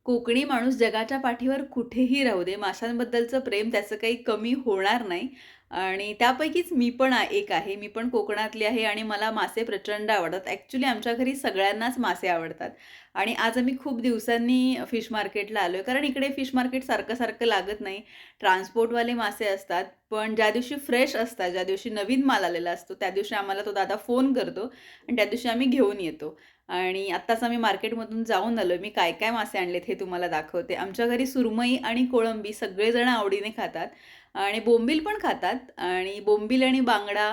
कोकणी माणूस जगाच्या पाठीवर कुठेही राहू दे, माशांबद्दलचं प्रेम त्याचं काही कमी होणार नाही आणि त्यापैकीच मी पण एक आहे. मी पण कोकणातली आहे आणि मला मासे प्रचंड आवडतात. ॲक्चुअली आमच्या घरी सगळ्यांनाच मासे आवडतात आणि आज आम्ही खूप दिवसांनी फिश मार्केटला आलोय. कारण इकडे फिश मार्केट सारखं-सारखं लागत नाही. ट्रान्सपोर्टवाले मासे असतात, पण ज्या दिवशी फ्रेश असतात, ज्या दिवशी नवीन माल आलेला असतो, त्या दिवशी आम्हाला तो दादा फोन करतो आणि त्या दिवशी आम्ही घेऊन येतो. आणि आत्ताच आम्ही मार्केटमधून जाऊन आलोय. मी काय-काय मासे आणलेत हे तुम्हाला दाखवते. आमच्या घरी सुरमई आणि कोळंबी सगळेजण आवडीने खातात आणि बोंबील पण खातात आणि बोंबील आणि बांगडा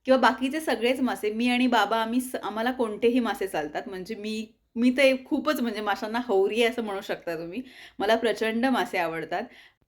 किंवा बाकीचे सगळेच मासे मी आणि बाबा आम्हाला कोणतेही मासे चालतात. म्हणजे मी मी तर खूपच म्हणजे माशांना हौरी आहे असं म्हणू शकता तुम्ही. मला प्रचंड मासे आवडतात.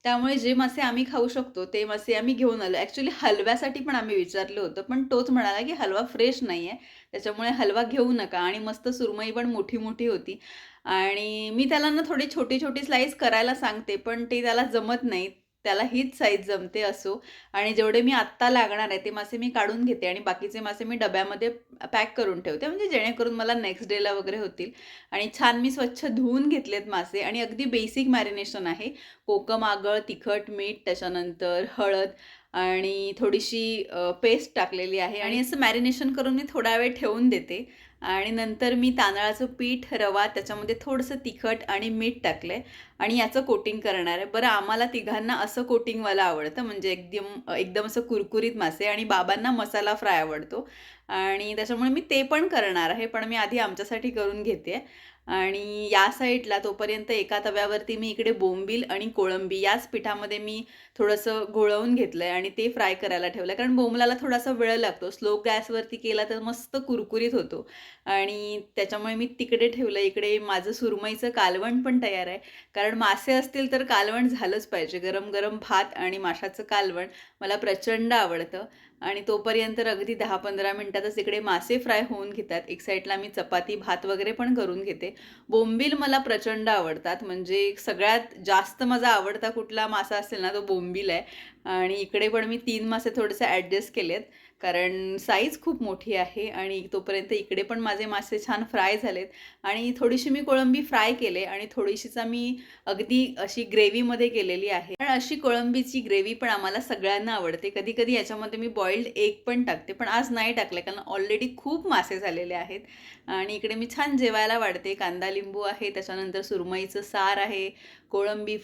त्यामुळे जे मासे आम्ही खाऊ शकतो ते मासे आम्ही घेऊन आलो. ॲक्चुअली हलव्यासाठी पण आम्ही विचारलं होतं, पण तोच म्हणाला, की हलवा फ्रेश नाहीये. त्याच्यामुळे हलवा घेऊ नका आणि मस्त सुरमई पण मोठी-मोठी होती आणि मी त्याला ना थोडी छोटी-छोटी स्लाईस करायला सांगते, पण ते त्याला जमत नाही. त्याला हीच साईज जमते असो आणि जेवढे मी आत्ता लागणार आहे, ते मासे मी काढून घेते आणि बाकीचे मासे मी डब्यामध्ये पॅक करून ठेवते, म्हणजे जेणेकरून मला नेक्स्ट डेला वगैरे होतील आणि छान मी स्वच्छ धुवून घेतलेत मासे आणि अगदी बेसिक मॅरिनेशन आहे. कोकम, आगळ, तिखट, मीठ, त्याच्यानंतर हळद आणि थोडीशी पेस्ट टाकलेली आहे आणि असं मॅरिनेशन करून मी थोडा वेळ ठेवून देते आणि नंतर मी तांदळाचं पीठ, रवा, त्याच्यामध्ये थोडंसं तिखट आणि मीठ टाकलंय आणि याचं कोटिंग करणार आहे. बरं आम्हाला तिघांना असं कोटिंगवालं आवडतं म्हणजे एकदम एकदम असं कुरकुरीत मासे आणि बाबांना मसाला फ्राय आवडतो आणि त्याच्यामुळे मी ते पण करणार आहे. पण मी आधी आमच्यासाठी करून घेते आणि या साईडला तोपर्यंत एका तव्यावरती मी इकडे बोंबील आणि कोळंबी याच पिठामध्ये मी थोडंसं घोळवून घेतलंय आणि ते फ्राय करायला ठेवलंय. कारण बोंबलाला थोडासा वेळ लागतो. स्लो गॅसवरती केला तर मस्त कुरकुरीत होतो आणि त्याच्यामुळे मी तिकडे ठेवलं. इकडे माझं सुरमईचं कालवण पण तयार आहे. कारण मासे असतील तर कालवण झालंच पाहिजे. गरम-गरम भात आणि माशाचं कालवण मला प्रचंड आवडतं आणि तोपर्यंत अगदी 10-15 मिनिटातच इकडे मासे फ्राय होऊन घेतात. एक साईडला मी चपाती, भात वगैरे पण करून घेते. बोंबील मला प्रचंड आवडतात. म्हणजे सगळ्यात जास्त माझा आवडता कुठला मासा असेल ना, तो बोंबील आहे आणि इकडे पण मी 3 मासे थोडेसे ॲडजस्ट केलेत. कारण साईज खूप मोठी आहे आणि तोपर्यंत इकडे पण माझे मासे छान फ्राय झालेत आणि थोडीशी मी कोळंबी फ्राय केले आणि थोडीशीच मी अगदी अशी ग्रेव्हीमध्ये केलेली आहे. कारण अशी कोळंबीची ग्रेव्ही पण आम्हाला सगळ्यांना आवडते. कधी-कधी याच्यामध्ये मी बॉइल्ड एग पण टाकते, पण आज नाही टाकलं कारण ऑलरेडी खूप मासे झालेले आहेत आणि इकडे मी छान जेवायला वाढते. कांदा, लिंबू आहे, त्याच्यानंतर सुरमईचं सार आहे, कोळंबी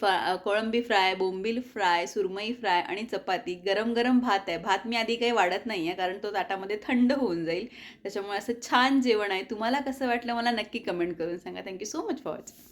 फ्राय, बोंबील फ्राय, सुरमई फ्राय आणि चपाती. गरम-गरम भात आहे. भात मी आधी काही वाढत नाही आहे, कारण तो ताटामध्ये थंड होऊन जाईल. त्याच्यामुळे असं छान जेवण आहे. तुम्हाला कसं वाटलं मला नक्की कमेंट करून सांगा. Thank so much for watching.